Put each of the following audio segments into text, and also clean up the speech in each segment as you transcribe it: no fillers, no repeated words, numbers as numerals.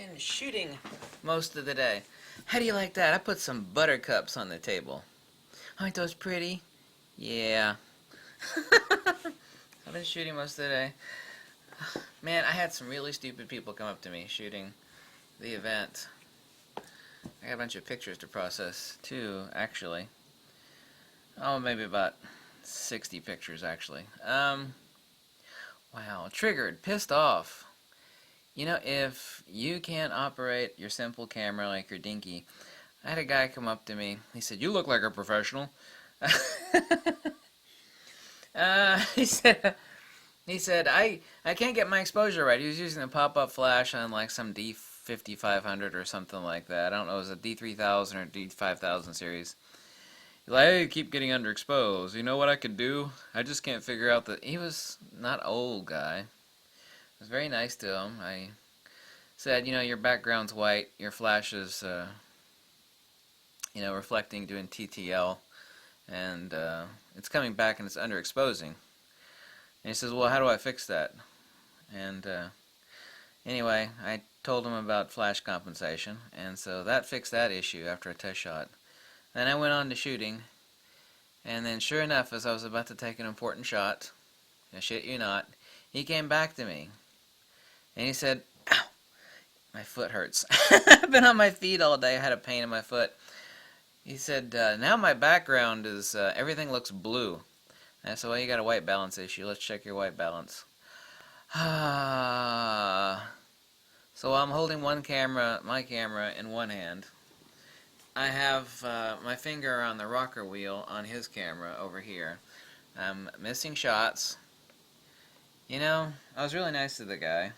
and shooting most of the day. How do you like that? I put some buttercups on the table. Aren't those pretty? Yeah. I've been shooting most of the day. Man, I had some really stupid people come up to me shooting the event. I got a bunch of pictures to process, too, actually. Oh, maybe about 60 pictures, actually. Wow. Triggered. Pissed off. You know, if you can't operate your simple camera like your dinky, I had a guy come up to me. He said, "You look like a professional." He said, I can't get my exposure right. He was using a pop-up flash on like some D5500 or something like that. I don't know, it was a D3000 or D5000 series. He's like, "Hey, you keep getting underexposed. You know what I could do? I just can't figure out that." He was not old guy. I was very nice to him. I said, your background's white, your flash is, reflecting, doing TTL, and it's coming back and it's underexposing. And he says, "Well, how do I fix that?" And anyway, I told him about flash compensation, and so that fixed that issue after a test shot. Then I went on to shooting, and then sure enough, as I was about to take an important shot, I shit you not, he came back to me, and he said, "Ow, my foot hurts." I've been on my feet all day. I had a pain in my foot. He said, "Now my background is, everything looks blue." And I said, "Well, you got a white balance issue. Let's check your white balance." So while I'm holding my camera in one hand, I have my finger on the rocker wheel on his camera over here. I'm missing shots. I was really nice to the guy.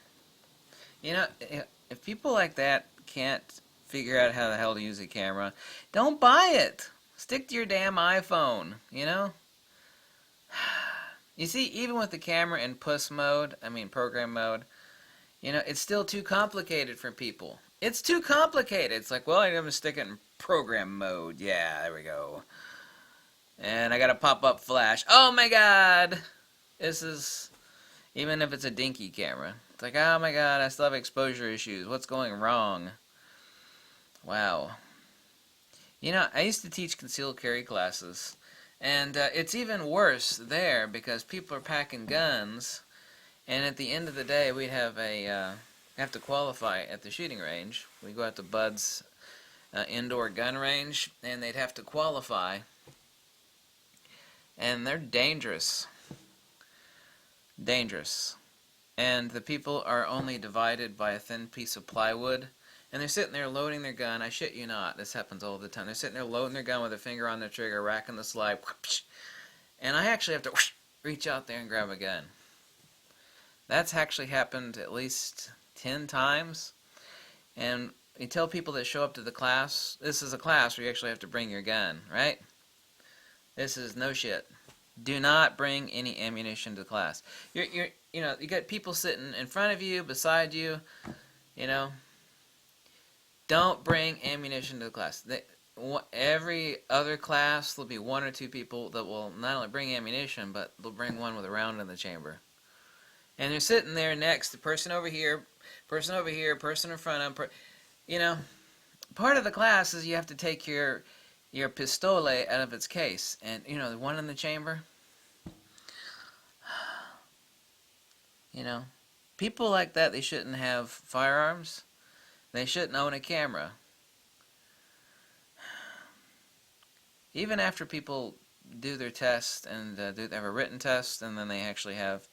If people like that can't figure out how the hell to use a camera, don't buy it. Stick to your damn iPhone, You see, even with the camera in program mode, it's still too complicated for people. It's too complicated. It's like, well, I'm going to stick it in program mode. Yeah, there we go. And I got a pop-up flash. Oh my god! This is, even if it's a dinky camera. It's like, oh my god, I still have exposure issues. What's going wrong? Wow. I used to teach concealed carry classes. And it's even worse there because people are packing guns. And at the end of the day, we have have to qualify at the shooting range. We go out to Bud's indoor gun range, and they'd have to qualify. And they're dangerous. Dangerous. And the people are only divided by a thin piece of plywood. And they're sitting there loading their gun. I shit you not. This happens all the time. They're sitting there loading their gun with their finger on the trigger, racking the slide. And I actually have to reach out there and grab a gun. That's actually happened at least 10 times. And you tell people that show up to the class, this is a class where you actually have to bring your gun, right? This is no shit. Do not bring any ammunition to the class. You got people sitting in front of you, beside you, Don't bring ammunition to the class. Every other class, there'll be one or two people that will not only bring ammunition, but they'll bring one with a round in the chamber. And they're sitting there next to person over here, person in front of them. Part of the class is you have to take your pistole out of its case. And, the one in the chamber. People like that, they shouldn't have firearms. They shouldn't own a camera. Even after people do their test and they have a written test, and then they actually have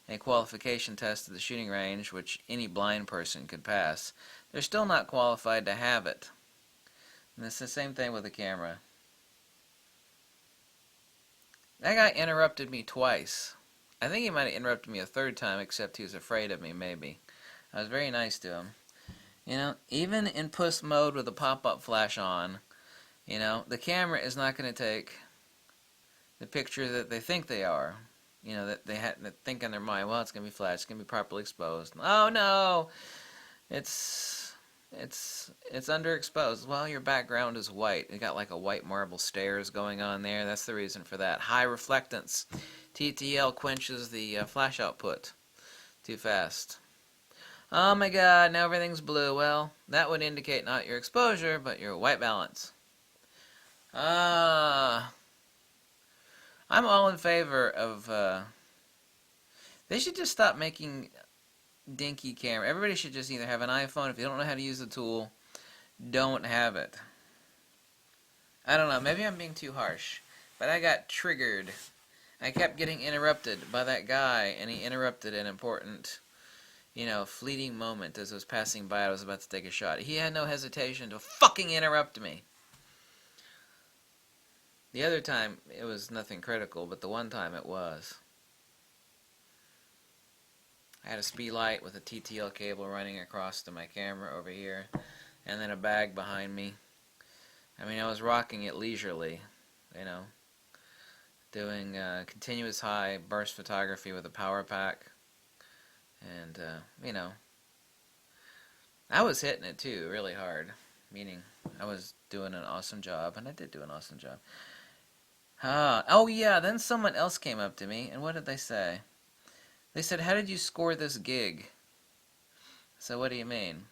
a qualification test at the shooting range, which any blind person could pass, they're still not qualified to have it. And it's the same thing with a camera. That guy interrupted me twice. I think he might have interrupted me a third time, except he was afraid of me, maybe. I was very nice to him. Even in puss mode with a pop-up flash on, the camera is not going to take the picture that they think they are. That they think in their mind, well, it's going to be flash, it's going to be properly exposed. Oh no, it's underexposed. Well, your background is white. You got like a white marble stairs going on there. That's the reason for that. High reflectance. TTL quenches the flash output too fast. Oh my god, now everything's blue. Well, that would indicate not your exposure, but your white balance. I'm all in favor of, they should just stop making dinky camera. Everybody should just either have an iPhone. If you don't know how to use the tool, don't have it. I don't know, maybe I'm being too harsh, but I got triggered. I kept getting interrupted by that guy, and he interrupted an important, fleeting moment as I was passing by. I was about to take a shot. He had no hesitation to fucking interrupt me. The other time, it was nothing critical, but the one time it was. I had a speed light with a TTL cable running across to my camera over here, and then a bag behind me. I mean, I was rocking it leisurely, doing continuous high burst photography with a power pack, and, I was hitting it too, really hard, meaning I was doing an awesome job, and I did do an awesome job. Oh yeah, then someone else came up to me, and what did they say? They said, "How did you score this gig?" So what do you mean?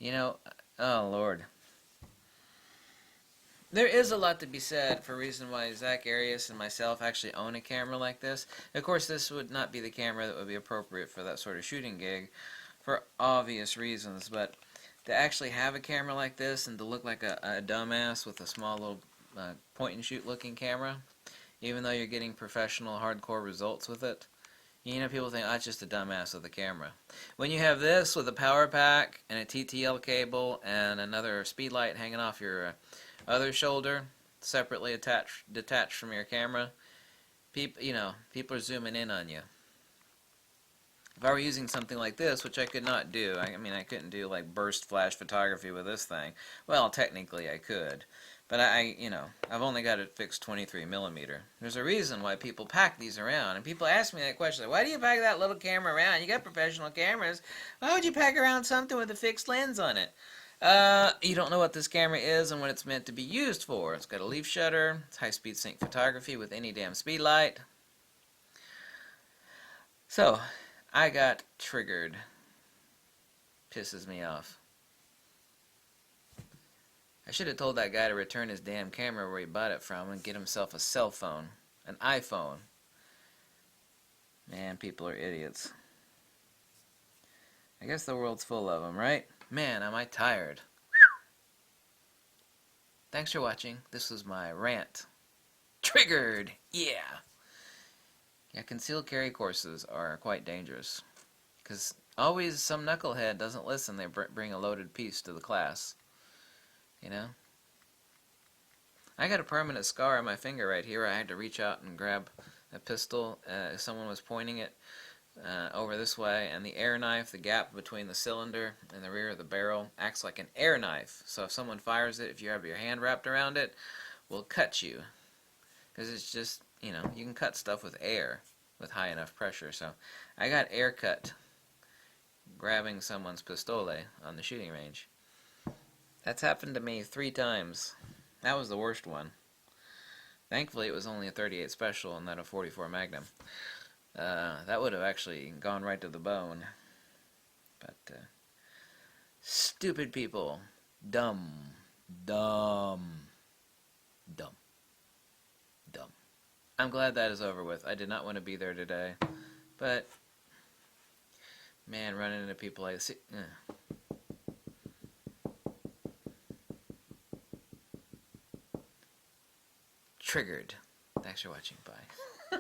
Oh Lord. There is a lot to be said for a reason why Zach Arias and myself actually own a camera like this. Of course, this would not be the camera that would be appropriate for that sort of shooting gig, for obvious reasons, but to actually have a camera like this and to look like a dumbass with a small little point-and-shoot looking camera, even though you're getting professional, hardcore results with it, people think, oh, it's just a dumbass with a camera. When you have this with a power pack and a TTL cable and another speed light hanging off your other shoulder, separately detached from your camera, people are zooming in on you. If I were using something like this, which I could not do, I couldn't do like burst flash photography with this thing. Well, technically I could, but I've only got it fixed 23mm. There's a reason why people pack these around, and people ask me that question, like, why do you pack that little camera around? You got professional cameras. Why would you pack around something with a fixed lens on it? You don't know what this camera is and what it's meant to be used for. It's got a leaf shutter, it's high-speed sync photography with any damn speed light. So, I got triggered. Pisses me off. I should have told that guy to return his damn camera where he bought it from and get himself a cell phone. An iPhone. Man, people are idiots. I guess the world's full of them, right? Man, am I tired. Thanks for watching. This was my rant. Triggered! Yeah! Yeah, concealed carry courses are quite dangerous. Because always some knucklehead doesn't listen. They bring a loaded piece to the class. I got a permanent scar on my finger right here. I had to reach out and grab a pistol. Someone was pointing it over this way, and the air knife, the gap between the cylinder and the rear of the barrel, acts like an air knife. So if someone fires it, if you have your hand wrapped around it, will cut you. Because it's just, you can cut stuff with air with high enough pressure. So I got air cut grabbing someone's pistole on the shooting range. That's happened to me 3 times. That was the worst one. Thankfully, it was only a .38 Special and not a .44 Magnum. That would have actually gone right to the bone. But, stupid people. Dumb. Dumb. Dumb. Dumb. I'm glad that is over with. I did not want to be there today. But, man, running into people like this... Triggered. Thanks for watching. Bye.